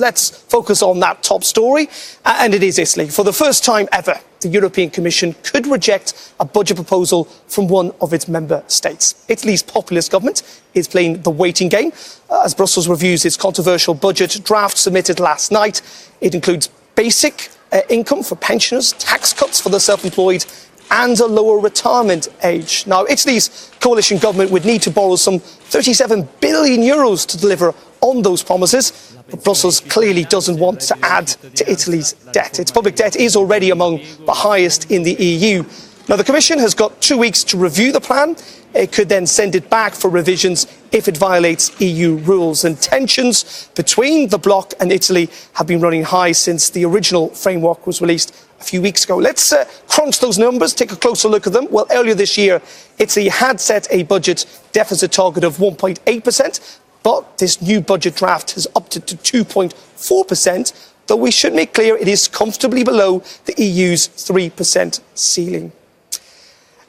Let's focus on that top story, and it is Italy. For the first time ever, the European Commission could reject a budget proposal from one of its member states. Italy's populist government is playing the waiting game as Brussels reviews its controversial budget draft submitted last night. It includes basic income for pensioners, tax cuts for the self-employed, and a lower retirement age. Now, Italy's coalition government would need to borrow some €37 billion to deliver on those promises. But Brussels clearly doesn't want to add to Italy's debt. Its public debt is already among the highest in the EU. Now, the Commission has got 2 weeks to review the plan. It could then send it back for revisions if it violates EU rules. And tensions between the bloc and Italy have been running high since the original framework was released a few weeks ago. Let's crunch those numbers, take a closer look at them. Well, earlier this year, Italy had set a budget deficit target of 1.8%. But this new budget draft has upped it to 2.4%, though we should make clear it is comfortably below the EU's 3% ceiling.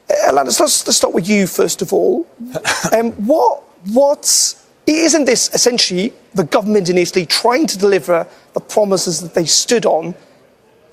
Alanis, let's start with you first of all. Isn't this essentially the government in Italy trying to deliver the promises that they stood on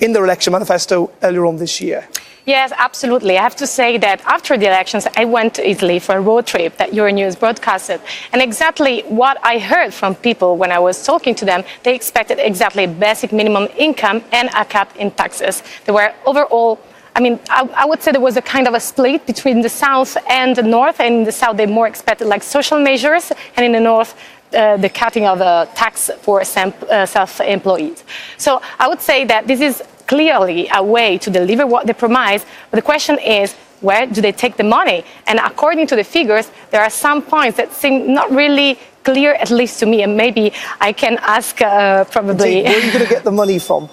in their election manifesto earlier on this year? Yes, absolutely. I have to say that after the elections, I went to Italy for a road trip that Euronews broadcasted. And exactly what I heard from people when I was talking to them, they expected exactly basic minimum income and a cap in taxes. They were overall, I would say there was a kind of a split between the south and the north. And in the south, they more expected like social measures, and in the north, the cutting of the tax for self-employed. So I would say that this is clearly a way to deliver what they promise, but the question is, where do they take the money? And according to the figures, there are some points that seem not really clear, at least to me, and maybe I can ask probably... Where are you going to get the money from?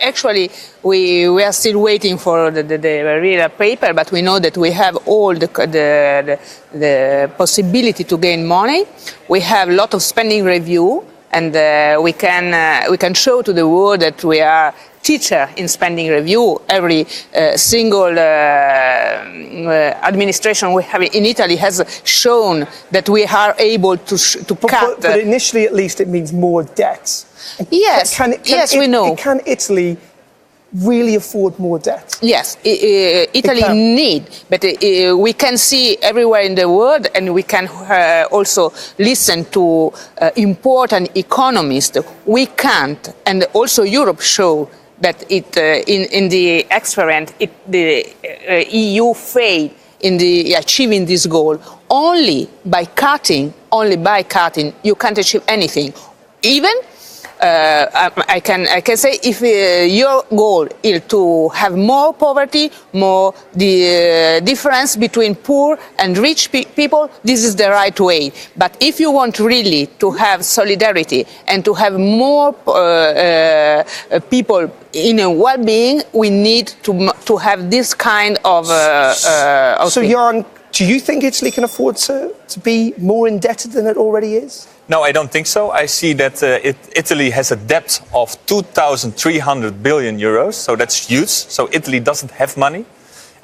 Actually, we are still waiting for the real paper, but we know that we have all the possibility to gain money. We have a lot of spending review, and we can show to the world that we are teacher in spending review. Every single administration we have in Italy has shown that we are able to cut. But initially, at least, it means more debt. Yes, we know. Can Italy really afford more debt? Yes, Italy need, but we can see everywhere in the world, and we can also listen to important economists. We can't, and also Europe show that in the experience, the EU failed in achieving this goal. Only by cutting, you can't achieve anything. Even I can say, if your goal is to have more poverty, more the difference between poor and rich people, this is the right way. But if you want really to have solidarity and to have more people in a well-being, we need to have this kind of So, Jan, do you think Italy can afford to be more indebted than it already is? No, I don't think so. I see that Italy has a debt of 2,300 billion euros, so that's huge. So Italy doesn't have money.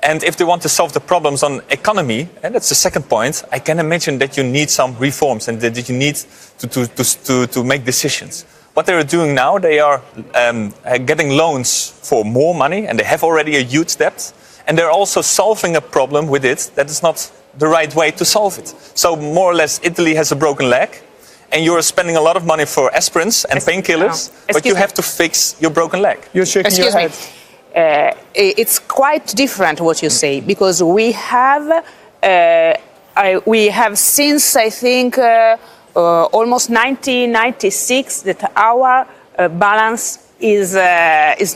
And if they want to solve the problems on economy, and that's the second point, I can imagine that you need some reforms and that you need to make decisions. What they are doing now, they are getting loans for more money, and they have already a huge debt. And they're also solving a problem with it that is not the right way to solve it. So more or less, Italy has a broken leg. And you're spending a lot of money for aspirins and painkillers, but you have to fix your broken leg. You're shaking your head. It's quite different what you say, because we have since, I think, almost 1996 that our balance is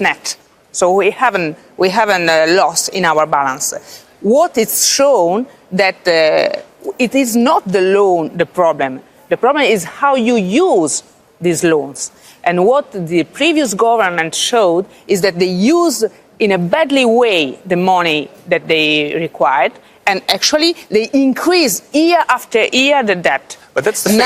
net. So we haven't lost in our balance. What it's shown that it is not the loan the problem. The problem is how you use these loans. And what the previous government showed is that they use in a badly way the money that they required, and actually they increase year after year the debt. But that's the thing.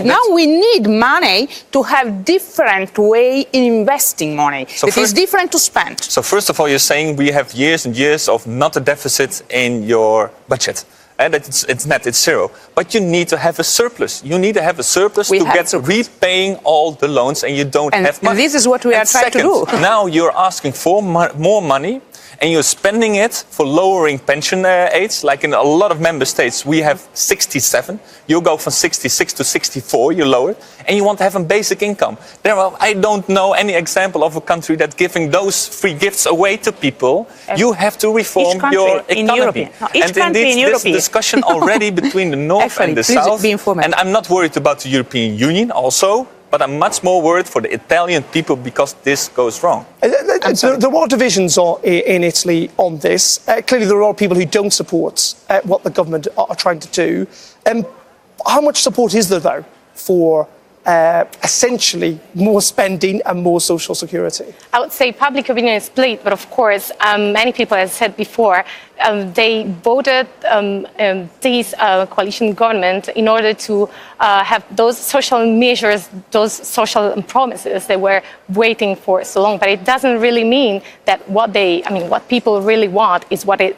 Now we need money to have different way in investing money. So it is different to spend. So first of all, you're saying we have years and years of not a deficit in your budget. and it's net, it's zero. But you need to have a surplus. You need to have a surplus to get repaying all the loans, and you don't have money. And this is what we are trying to do. Now you're asking for more money, and you're spending it for lowering pension age. Like in a lot of member states, we have 67. You go from 66 to 64, you lower it, and you want to have a basic income. I don't know any example of a country that's giving those free gifts away to people. You have to reform your economy. And indeed, this discussion already between the North and the South, and I'm not worried about the European Union also, but I'm much more worried for the Italian people because this goes wrong. There are divisions in Italy on this. Clearly, there are people who don't support what the government are trying to do. How much support is there, though, for essentially more spending and more social security? I would say public opinion is split, but of course, many people, as I said before, they voted this coalition government in order to have those social measures, those social promises they were waiting for so long. But it doesn't really mean that what people really want is what is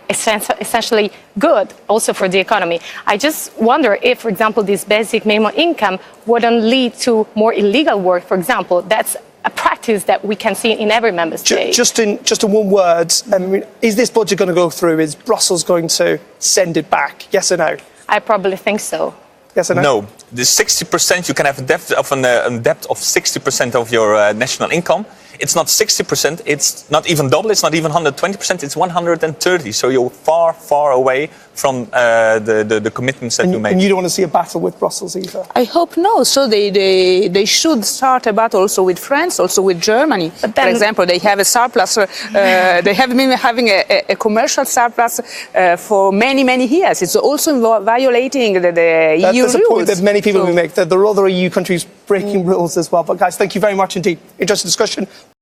essentially good also for the economy. I just wonder if, for example, this basic minimum income wouldn't lead to more illegal work, for example. That's a practice that we can see in every member state. Just in one word, is this budget going to go through? Is Brussels going to send it back? Yes or no? I probably think so. Yes or no? No. The 60%, you can have a debt of 60% of your national income. It's not 60%, it's not even double, it's not even 120%, it's 130%. So you're far, far away from the commitments that you made. And you don't want to see a battle with Brussels either? I hope no. So they should start a battle also with France, also with Germany. But then, for example, they have a surplus. They have been having a commercial surplus for many, many years. It's also violating the EU rules. That's a point that many people will make, that there are other EU countries breaking rules as well. But guys, thank you very much indeed. Interesting discussion.